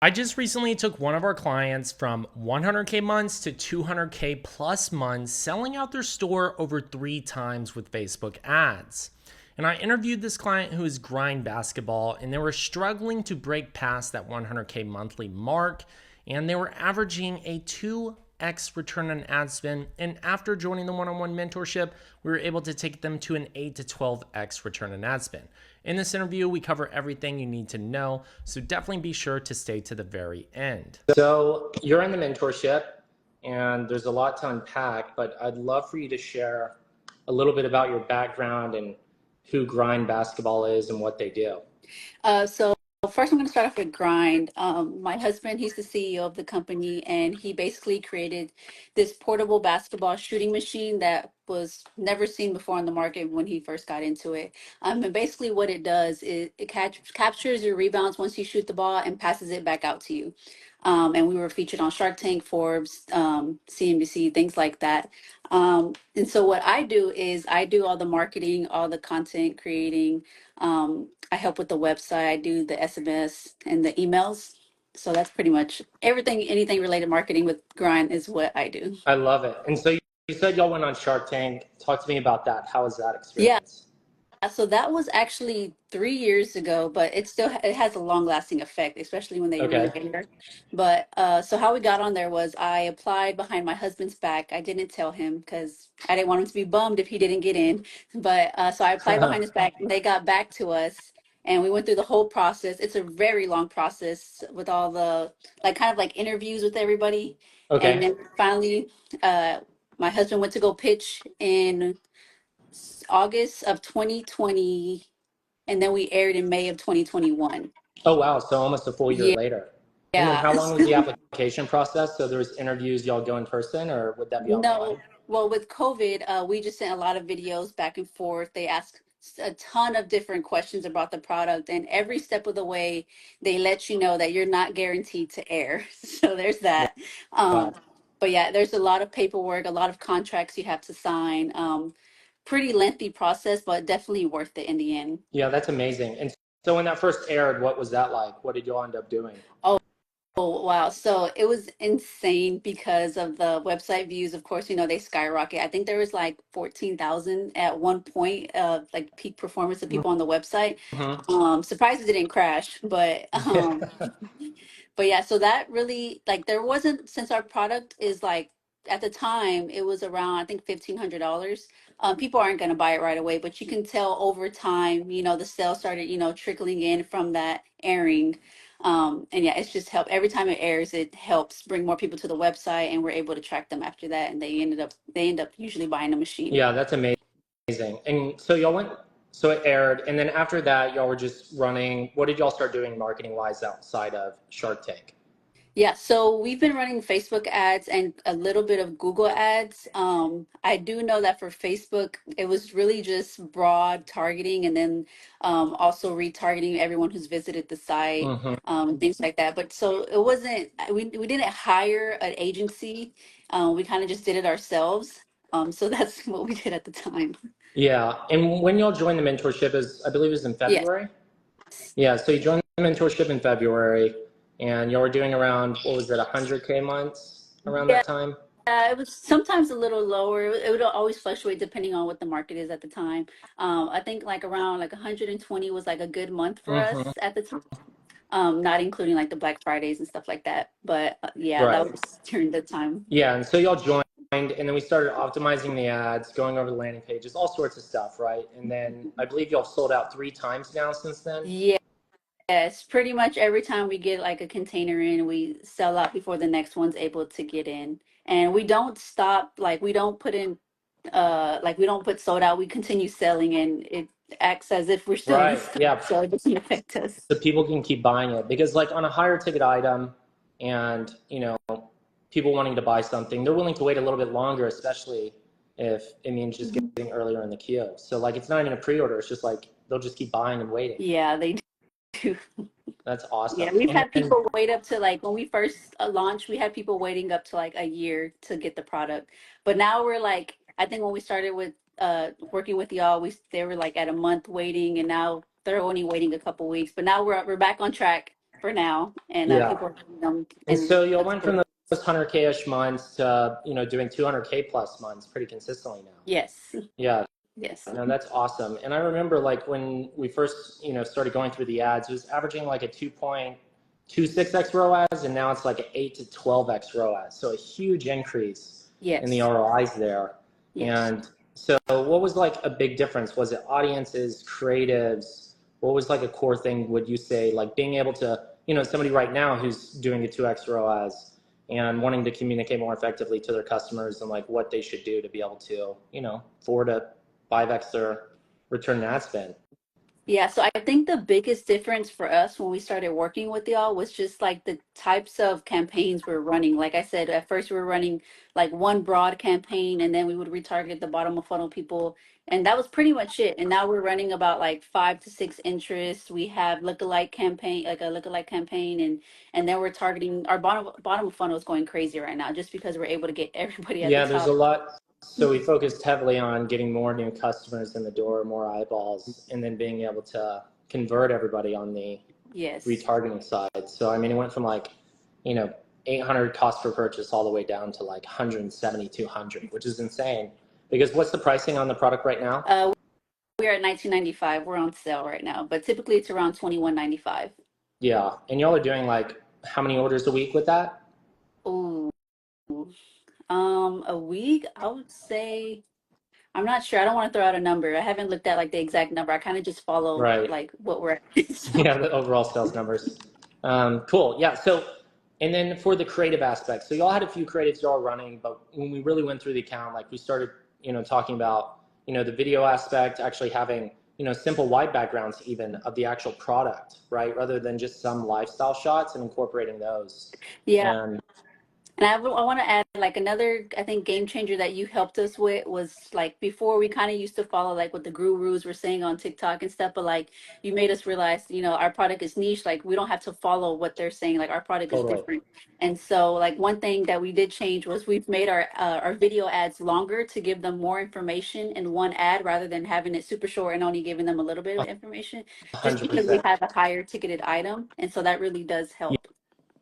I just recently took one of our clients from 100K months to 200K plus months, selling out their store over 3 times with Facebook ads. And I interviewed this client who is grind basketball, and they were struggling to break past that 100K monthly mark, and they were averaging a 2x return on ad spend. And after joining the one-on-one mentorship, we were able to take them to an 8 to 12x return on ad spend. In this interview, we cover everything you need to know, so definitely be sure to stay to the very end. So you're in the mentorship, and there's a lot to unpack, but I'd love for you to share a little bit about your background and who Grind Basketball is and what they do. So first, I'm going to start off with Grind. My husband, he's the CEO of the company, and he basically created this portable basketball shooting machine that was never seen before on the market when he first got into it. And basically, what it does is it captures your rebounds once you shoot the ball and passes it back out to you. And we were featured on Shark Tank, Forbes, CNBC, things like that. And so what I do is I do all the marketing, all the content creating. I help with the website. I do the SMS and the emails. So that's pretty much everything, anything related marketing with Grind is what I do. I love it. And so you said y'all went on Shark Tank. Talk to me about that. How was that Yeah. experience? So that was actually 3 years ago, but it has a long lasting effect, especially when they Okay. re-air. But so how we got on there was I applied behind my husband's back. I didn't tell him because I didn't want him to be bummed if he didn't get in. But so I applied behind his back, and they got back to us, and we went through the whole process. It's a very long process with all the like kind of like interviews with everybody, and Okay. then finally, uh, my husband went to go pitch in August of 2020, and then we aired in May of 2021. Oh, wow. So almost a full year Yeah. later. And then how long was the application process? So there was interviews, y'all go in person, or would that be online? No, well, with COVID, we just sent a lot of videos back and forth. They asked a ton of different questions about the product, and every step of the way, they let you know that you're not guaranteed to air. So there's that. Um, Wow. but yeah, there's a lot of paperwork, a lot of contracts you have to sign. Pretty lengthy process, but definitely worth it in the end. Yeah, that's amazing. And so when that first aired, what was that like? What did y'all end up doing? Oh, Oh, wow. So it was insane because of the website views. Of course, they skyrocket. I think there was like 14,000 at one point of like peak performance of people on the website. Mm-hmm. Surprised it didn't crash, but Yeah. but yeah, so that really like there wasn't since our product is like at the time it was around I think $1,500. People aren't going to buy it right away, but you can tell over time, the sales started, trickling in from that airing. And yeah, it's just helped every time it airs, it helps bring more people to the website, and we're able to track them after that, and they end up usually buying a machine. Yeah, that's amazing. And so y'all went, so it aired, and then after that, y'all were just running. What did y'all start doing marketing wise outside of Shark Tank? Yeah, so we've been running Facebook ads and a little bit of Google ads. I do know that for Facebook, it was really just broad targeting, and then also retargeting everyone who's visited the site, Mm-hmm. things like that. But so it wasn't, we didn't hire an agency. We kind of just did it ourselves. So that's what we did at the time. Yeah, and when y'all joined the mentorship is, I believe, it was in Yes. February. Yeah, so you joined the mentorship in February, and y'all were doing around, what was it, 100K months around Yeah. that time? It was sometimes a little lower. It would always fluctuate depending on what the market is at the time. I think like around like 120 was like a good month for us Mm-hmm. at the time. Not including like the Black Fridays and stuff like that. But yeah, Right. that was during the time. Yeah, and so y'all joined, and then we started optimizing the ads, going over the landing pages, all sorts of stuff, right? And then I believe y'all sold out 3 times now since then. Yes, pretty much every time we get like a container in, we sell out before the next one's able to get in. And we don't stop, like we don't put in like we don't put sold out, we continue selling, and it acts as if we're still in Right. stock, Yeah. so it doesn't affect us. So people can keep buying it because, like, on a higher ticket item, and people wanting to buy something, they're willing to wait a little bit longer, especially if it means just Mhm. getting earlier in the queue. So, like, it's not even a pre-order; it's just like they'll just keep buying and waiting. Yeah, they do. That's Yeah, awesome. we've And had then, people wait up to like when we first launched, we had people waiting up to like a year to get the product. But now we're like, I think when we started with working with y'all, they were like at a month waiting, and now they're only waiting a couple weeks. But now we're back on track. for now, and Yeah. people are doing them, And and so you that's went from good. those 100K-ish months to, doing 200K plus months pretty consistently now. Yes, Yeah. yes, No, that's awesome. And I remember like when we first, started going through the ads, it was averaging like a 2.26x ROAS, and now it's like an 8 to 12x ROAS. So a huge increase in the yes, ROIs there. yes. And so what was like a big difference? Was it audiences, creatives? What was like a core thing, would you say, like being able to, somebody right now who's doing a 2x ROAS and wanting to communicate more effectively to their customers and like what they should do to be able to, 4 to 5x their return on ad spend. Yeah, so I think the biggest difference for us when we started working with y'all was just like the types of campaigns we're running. Like I said, at first we were running like one broad campaign, and then we would retarget the bottom of funnel people, and that was pretty much it. And now we're running about like 5 to 6 interests. We have lookalike campaign, like a lookalike campaign, and then we're targeting our bottom of funnel is going crazy right now just because we're able to get everybody at the Yeah, there's a top. lot. So we focused heavily on getting more new customers in the door, more eyeballs, and then being able to convert everybody on the Yes. retargeting side. So, I mean, it went from like, you know, 800 cost per purchase all the way down to like 170, 200, which is insane. Because what's the pricing on the product right now? We're at 19.95. We're on sale right now, but typically it's around 21.95. Yeah. And y'all are doing like how many orders a week with that? Ooh, a week, I would say. I'm not sure. I don't want to throw out a number. I haven't looked at like the exact number. I kind of just follow Right. like what we're at. So, Yeah, the overall sales numbers. Cool. Yeah. So, and then for the creative aspect, so y'all had a few creatives y'all running, but when we really went through the account, like we started, talking about, the video aspect, actually having, simple white backgrounds even of the actual product, right? Rather than just some lifestyle shots and incorporating those. yeah. And And I want to add like another, I think, game changer that you helped us with was like before we kind of used to follow like what the gurus were saying on TikTok and stuff, but like you made us realize, our product is niche. Like we don't have to follow what they're saying. Like our product is totally. different. And so like one thing that we did change was we've made our video ads longer to give them more information in one ad rather than having it super short and only giving them a little bit of information, just because we 100%. have a higher ticketed item. And so that really does help.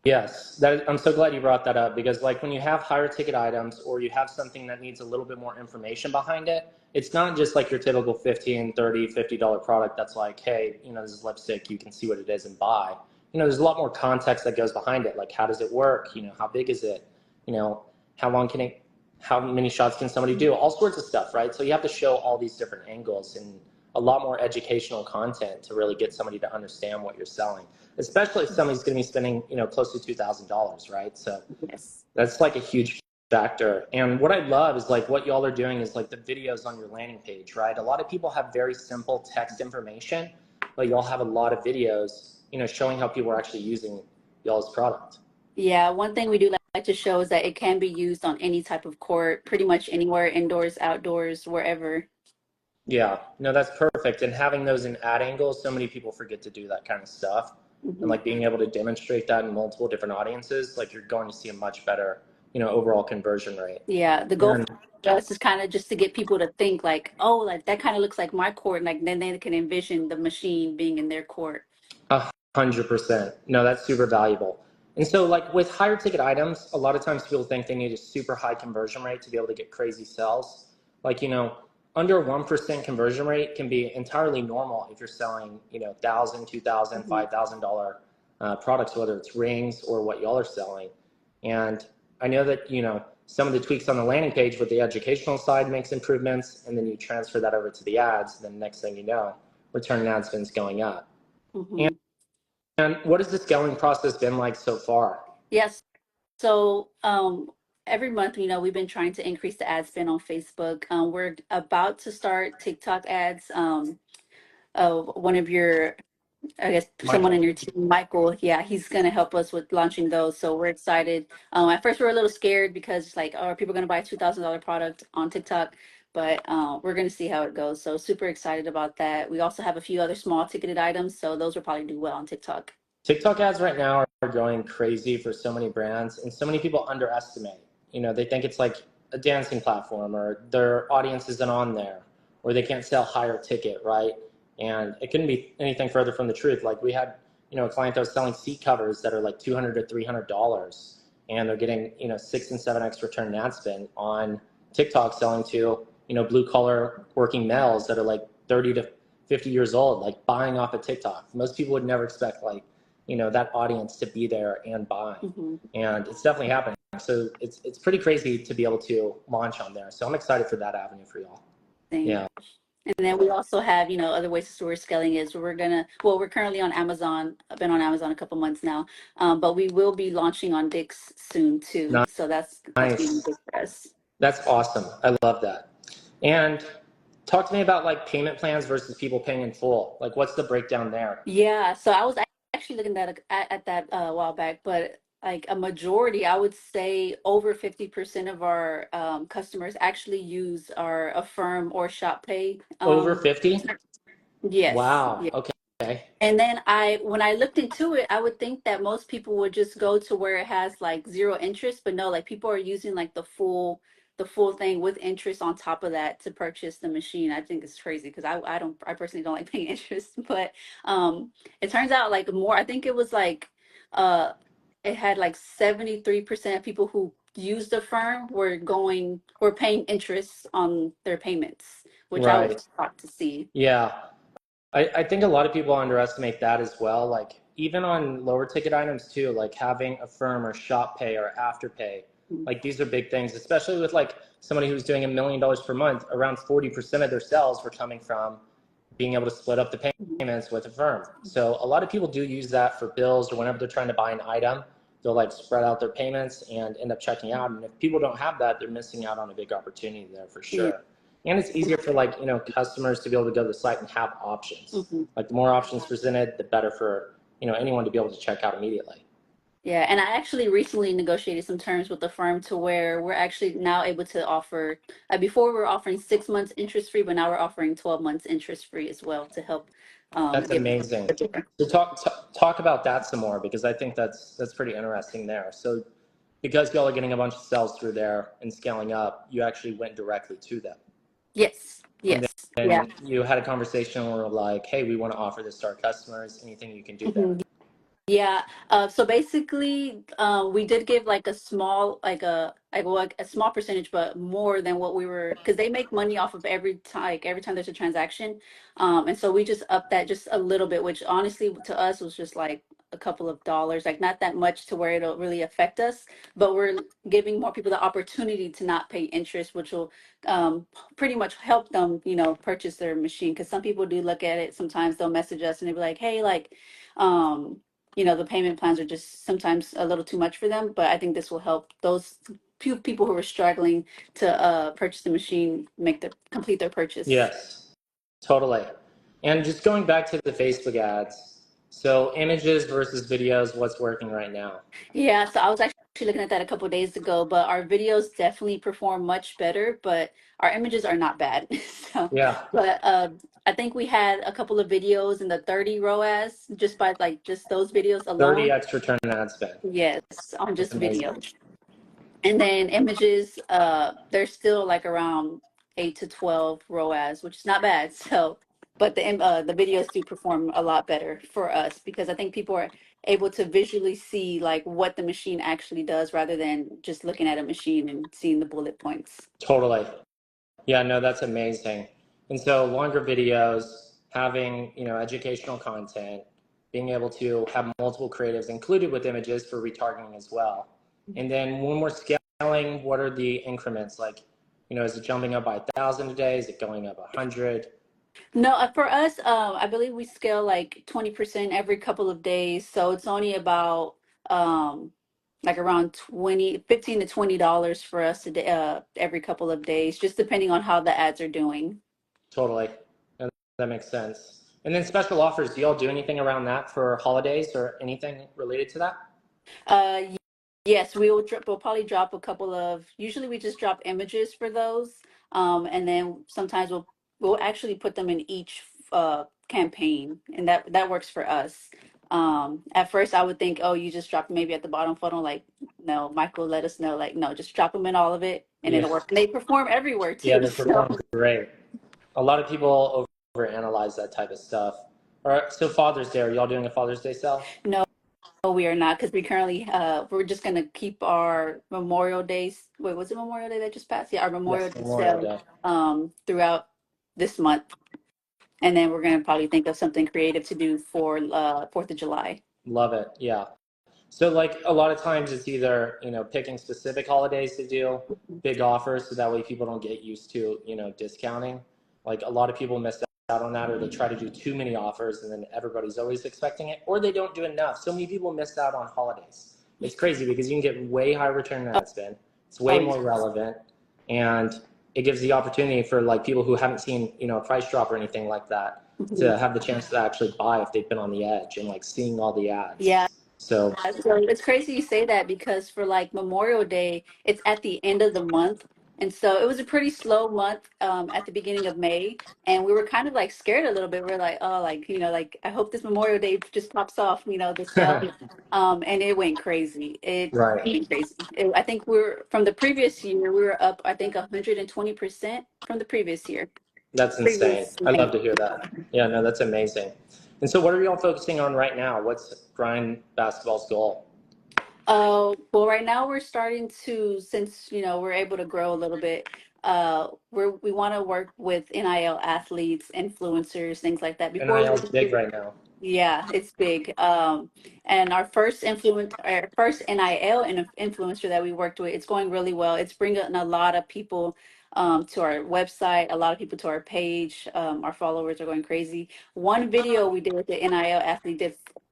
Yes, I'm so glad you brought that up because like when you have higher ticket items or you have something that needs a little bit more information behind it, it's not just like your typical 15, 30, $50 product that's like, hey, this is lipstick, you can see what it is and buy. There's a lot more context that goes behind it. Like how does it work? How big is it? How long can it, how many shots can somebody do? All sorts of stuff, right? So you have to show all these different angles and a lot more educational content to really get somebody to understand what you're selling, especially if somebody's going to be spending, close to $2,000, right? So Yes. that's like a huge factor. And what I love is like what y'all are doing is like the videos on your landing page, right? A lot of people have very simple text information, but y'all have a lot of videos, showing how people are actually using y'all's product. Yeah, one thing we do like to show is that it can be used on any type of court, pretty much anywhere, indoors, outdoors, wherever. Yeah, no, that's perfect. And having those in ad angles, so many people forget to do that kind of stuff. And Hmm. like being able to demonstrate that in multiple different audiences, like you're going to see a much better, overall conversion rate. Yeah, the goal And for us is kind of just to get people to think like, oh, like that kind of looks like my court, like then they can envision the machine being in their court. 100%. No, that's super valuable. And so like with higher ticket items, a lot of times people think they need a super high conversion rate to be able to get crazy sales. Like, under 1% conversion rate can be entirely normal if you're selling, thousand, $2,000, Hmm. $5,000 products, whether it's rings or what y'all are selling. And I know that, some of the tweaks on the landing page with the educational side makes improvements, and then you transfer that over to the ads. Then next thing you know, return on ad spend's going up. And, Hmm. and what has the scaling process been like so far? Yes. So every month, we've been trying to increase the ad spend on Facebook. We're about to start TikTok ads. One of your I guess someone in Michael. your team, Michael, yeah, he's gonna help us with launching those. So we're excited. At first we were a little scared because like, are people gonna buy a $2,000 product on TikTok? But we're gonna see how it goes. So super excited about that. We also have a few other small ticketed items, so those will probably do well on TikTok. TikTok ads right now are going crazy for so many brands, and so many people underestimate. They think it's like a dancing platform, or their audience isn't on there, or they can't sell higher ticket, right? And it couldn't be anything further from the truth. Like we had, a client that was selling seat covers that are like $200 to $300, and they're getting 6 and 7x return on ad spend on TikTok, selling to blue collar working males that are like 30 to 50 years old, like buying off of TikTok. Most people would never expect that audience to be there and buy, and it's definitely happening. So it's pretty crazy to be able to launch on there. So I'm excited for that avenue for y'all. Same. Yeah. And then we also have, other ways to store scaling is we're currently on Amazon. I've been on Amazon a couple months now, but we will be launching on Dix soon too. So that's being Nice. big for us. That's awesome. I love that. And talk to me about like payment plans versus people paying in full. Like, what's the breakdown there? Yeah, so I was actually looking at that a while back, but like a majority, I would say over 50% of our customers actually use our Affirm or ShopPay. Over 50? Yes, Wow. yes. Okay. And then when I looked into it, I would think that most people would just go to where it has like zero interest, but no, like people are using like the full thing with interest on top of that to purchase the machine. I think it's crazy because I personally don't like paying interest, but it turns out like more, I think it was like uh it had like 73% of people who used the firm were paying interest on their payments, which I Right. was shocked to see. Yeah. I think a lot of people underestimate that as well. Like even on lower ticket items too, like having Affirm or Shop Pay or Afterpay, like these are big things, especially with like somebody who's doing $1 million per month. Around 40% of their sales were coming from being able to split up the payments with Affirm. So a lot of people do use that for bills or whenever they're trying to buy an item, they'll like spread out their payments and end up checking out. And if people don't have that, they're missing out on a big opportunity there for Yeah. sure. And it's easier for like customers to be able to go to the site and have options. Like the more options presented, the better for anyone to be able to check out immediately. Yeah, and I actually recently negotiated some terms with the firm to where we're actually now able to offer, before we were offering 6 months interest free, but now we're offering 12 months interest free as well to help That's give. amazing. So talk about that some more, because I think that's pretty interesting there. So because y'all are getting a bunch of sales through there and scaling up, you actually went directly to them. Yes, And yes, yeah. then you had a conversation where like, hey, we want to offer this to our customers. Anything you can do there? Mhm. Yeah. So basically, we did give like a small, like a small percentage, but more than what we were, because they make money off of every time there's a transaction. And so we just upped that just a little bit, which honestly to us was just like a couple of dollars, like not that much to where it'll really affect us. But we're giving more people the opportunity to not pay interest, which will pretty much help them, purchase their machine. Because some people do look at it. Sometimes they'll message us and they'll be like, hey, like. The payment plans are just sometimes a little too much for them, but I think this will help those few people who are struggling to purchase the machine complete their purchase. Yes, totally. And just going back to the Facebook ads, so images versus videos, what's working right now? Yeah, so I was actually looking at that a couple of days ago, but our videos definitely perform much better, but our images are not bad. So, Yeah, but I think we had a couple of videos in the 30 ROAS just by like just those videos alone. 30x return on ad spend. Yes, on That's just amazing. video. And then images, they're still like around 8 to 12 ROAS, which is not bad. So, but the videos do perform a lot better for us because I think people are able to visually see like what the machine actually does rather than just looking at a machine and seeing the bullet points. Totally. Yeah, no, that's amazing. And so longer videos, having, educational content, being able to have multiple creatives included with images for retargeting as well. And then when we're scaling, what are the increments? Like, is it jumping up by 1,000 a day? Is it going up 100? No, for us, I believe we scale like 20% every couple of days. So it's only about um like around 15 to $20 for us every couple of days, just depending on how the ads are doing. Totally. And that makes sense. And then special offers, do y'all do anything around that for holidays or anything related to that? Y- yes, we'll probably drop a couple of, usually we just drop images for those. And then sometimes we'll actually put them in each campaign, and that works for us. At first I would think, oh, you just drop maybe at the bottom funnel, like no, Michael let us know, like no, just drop them in all of it and Yeah. it'll work. And they perform everywhere Yeah, too. they So perform great. A lot of people overanalyze that type of stuff. All right. So Father's Day, are y'all doing a Father's Day sale? No, we are not because we currently we're just gonna keep our Memorial Days. Wait, was it Memorial Day that just passed? Yeah, our Memorial Yes, Day Memorial sale Day. throughout this month, and then we're gonna probably think of something creative to do for 4th of July. Love it. Yeah. So like a lot of times it's either, picking specific holidays to do big offers so that way people don't get used to, discounting. Like a lot of people miss out on that or they try to do too many offers and then everybody's always expecting it or they don't do enough. So many people miss out on holidays. It's crazy because you can get way higher return on ad spend. It's way Oh, more relevant and it gives the opportunity for like people who haven't seen, a price drop or anything like that to have the chance to actually buy if they've been on the edge and like seeing all the yeah. ads. So So it's crazy you say that because for like Memorial Day, it's at the end of the month. And so it was a pretty slow month at the beginning of May. And we were kind of like scared a little bit. We're like, oh, like, like I hope this Memorial Day just pops off, the sale. And it went crazy. It right. went crazy. I think from the previous year, we were up, I think, 120% from the previous year. That's insane. Previous I love May. to hear that. Yeah, no, that's amazing. And so, what are y'all focusing on right now? What's Grind Basketball's goal? Well, right now we're starting to, since we're able to grow a little bit. We want to work with NIL athletes, influencers, things like that. Before we NIL is were big right now. yeah, it's big. And our first NIL influencer that we worked with, it's going really well. It's bringing a lot of people to our website, a lot of people to our page. Our followers are going crazy. One video we did with the NIL athlete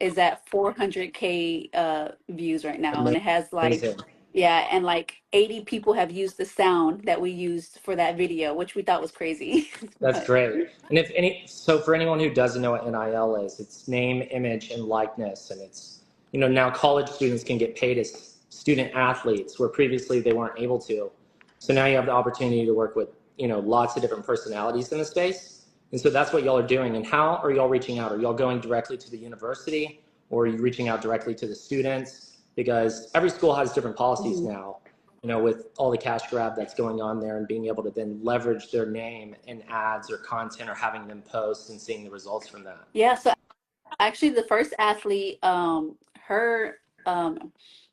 is at 400K views right now, and it has like Amazing. yeah, and like 80 people have used the sound that we used for that video, which we thought was crazy. That's But great. And so for anyone who doesn't know what NIL is, it's name, image, and likeness. And it's, now college students can get paid as student athletes where previously they weren't able to. So now you have the opportunity to work with, lots of different personalities in the space. And so that's what y'all are doing. And how are y'all reaching out? Are y'all going directly to the university or are you reaching out directly to the students? Because every school has different policies Mhm. now, with all the cash grab that's going on there and being able to then leverage their name in ads or content or having them post and seeing the results from that. Yeah, so actually, the first athlete, her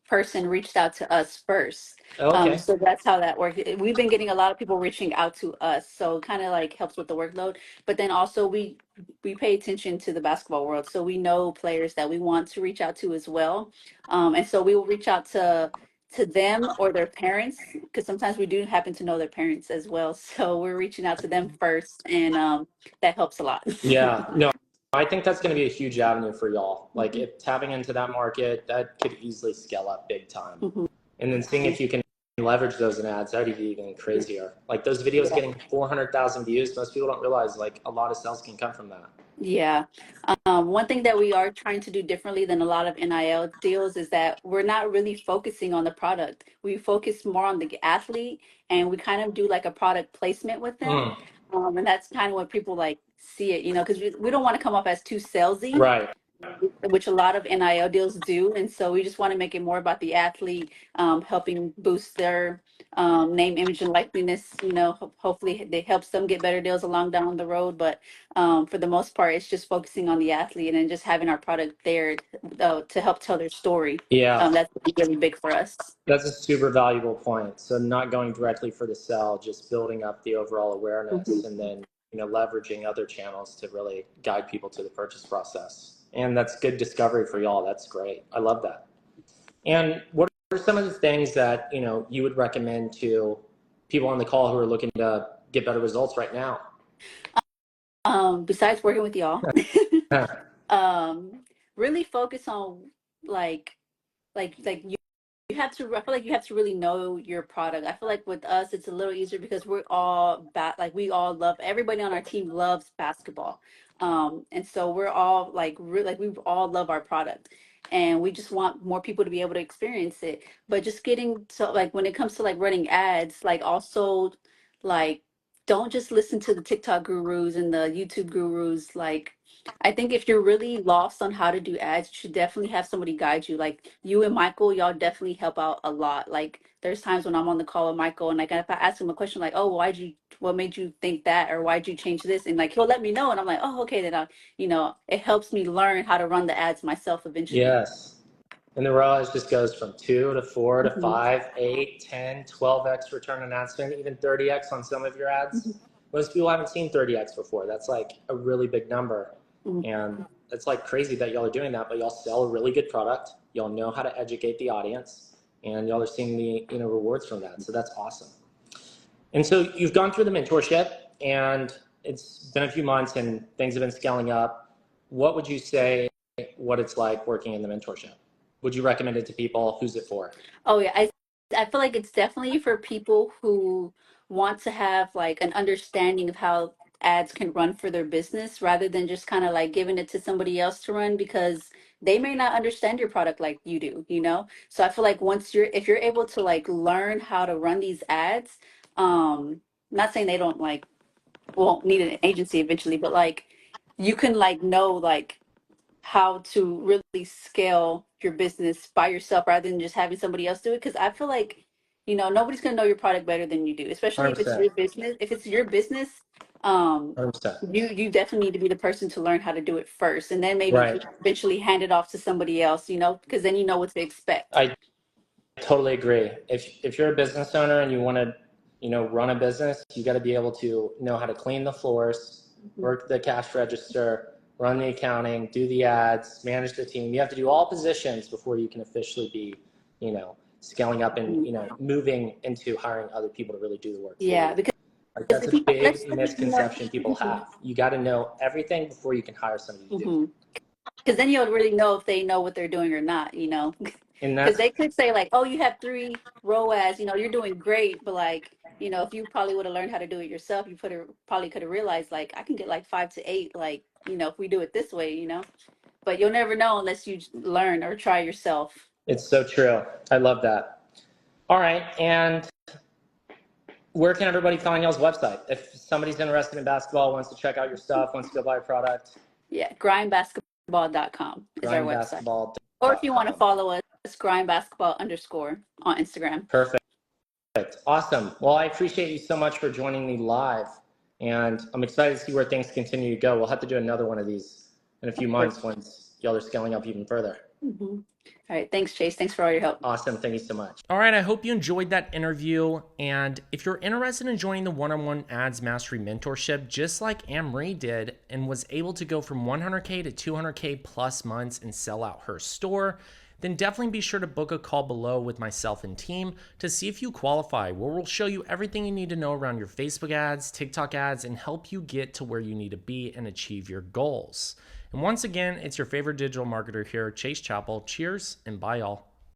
person reached out to us first. Oh, okay. So that's how that worked. We've been getting a lot of people reaching out to us, so kind of like helps with the workload. But then also we pay attention to the basketball world, so we know players that we want to reach out to as well. And so we will reach out to them or their parents because sometimes we do happen to know their parents as well. So we're reaching out to them first, and that helps a lot. Yeah, no, I think that's going to be a huge avenue for y'all. Like if tapping into that market, that could easily scale up big time. Mhm. And then seeing if you can leverage those in ads, that would be even crazier. Like those videos Yeah. getting 400,000 views, most people don't realize like a lot of sales can come from that. Yeah. One thing that we are trying to do differently than a lot of NIL deals is that we're not really focusing on the product. We focus more on the athlete and we kind of do like a product placement with them. Mm, And that's kind of what people like see it, because we don't want to come off as too salesy, right. which a lot of NIL deals do. And so we just want to make it more about the athlete, helping boost their name, image, and likeliness. Hopefully it helps them get better deals along down the road. But for the most part, it's just focusing on the athlete and just having our product there to help tell their story. Yeah. That's really big for us. That's a super valuable point. So not going directly for the sell, just building up the overall awareness Mhm. and then, leveraging other channels to really guide people to the purchase process. And that's good discovery for y'all. That's great. I love that. And what are some of the things that, you would recommend to people on the call who are looking to get better results right now? Besides working with y'all, um, really focus on like you have to, I feel like you have to really know your product. I feel like with us it's a little easier because we're all like we all love, everybody on our team loves basketball. And so we're all like really, like we all love our product and we just want more people to be able to experience it. But just getting to like when it comes to like running ads, like also like don't just listen to the TikTok gurus and the YouTube gurus. Like I think if you're really lost on how to do ads, you should definitely have somebody guide you. Like you and Michael, y'all definitely help out a lot. Like there's times when I'm on the call with Michael and like if I ask him a question like, "Oh, what made you think that or why'd you change this?" And like he'll let me know and I'm like, "Oh, okay, then it helps me learn how to run the ads myself eventually." Yes. And the ROAS just goes from 2 to 4 to Hmm. 5, 8, 10, 12x return on ad spend, even 30x on some of your ads. Most people haven't seen 30x before. That's like a really big number. Hmm. And it's like crazy that y'all are doing that, but y'all sell a really good product. Y'all know how to educate the audience, and y'all are seeing the rewards from that. So that's awesome. And so you've gone through the mentorship, and it's been a few months, and things have been scaling up. What would you say what it's like working in the mentorship? Would you recommend it to people? Who's it for? Oh yeah, I feel like it's definitely for people who want to have like an understanding of how ads can run for their business rather than just kind of like giving it to somebody else to run because they may not understand your product like you do, you know? So I feel like if you're able to like learn how to run these ads, not saying they don't like won't need an agency eventually, but like you can like know like how to really scale your business by yourself rather than just having somebody else do it. Because I feel like, nobody's gonna know your product better than you do, especially if it's 100%. your business. If it's your business, um, 100%. you definitely need to be the person to learn how to do it first, and then maybe Right. eventually hand it off to somebody else. Because then you know what to expect. I totally agree. If you're a business owner and you want to, run a business, you got to be able to know how to clean the floors, Mhm. work the cash register, run the accounting, do the ads, manage the team. You have to do all positions before you can officially be, scaling up and, Mhm. moving into hiring other people to really do the work for Yeah, you. because Like that's if a you let's big say, misconception people mhm, have. You got to know everything before you can hire somebody to do it. mhm. Because then you'll really know if they know what they're doing or not. And Because that's they could say like, "Oh, you have 3 ROAS, you're doing great," but like, if you probably would have learned how to do it yourself, you probably could have realized like I can get like 5 to 8, like if we do it this way. But you'll never know unless you learn or try yourself. it's so true. I love that. All right, and where can everybody find y'all's website? If somebody's interested in basketball, wants to check out your stuff, wants to go buy a product, Yeah, grindbasketball.com is our website. Or if you want to grindbasketball.com. follow us, grindbasketball_ on Instagram. Perfect. Awesome. Well, I appreciate you so much for joining me live, and I'm excited to see where things continue to go. We'll have to do another one of these in a few months once y'all are scaling up even further. Mm-hmm. All right. Thanks, Chase. Thanks for all your help. Awesome. Thank you so much. All right, I hope you enjoyed that interview. And if you're interested in joining the one-on-one ads mastery mentorship, just like Anne-Marie did and was able to go from 100K to 200K plus months and sell out her store, then definitely be sure to book a call below with myself and team to see if you qualify, where we'll show you everything you need to know around your Facebook ads, TikTok ads, and help you get to where you need to be and achieve your goals. And once again, it's your favorite digital marketer here, Chase Chappell. Cheers and bye, y'all.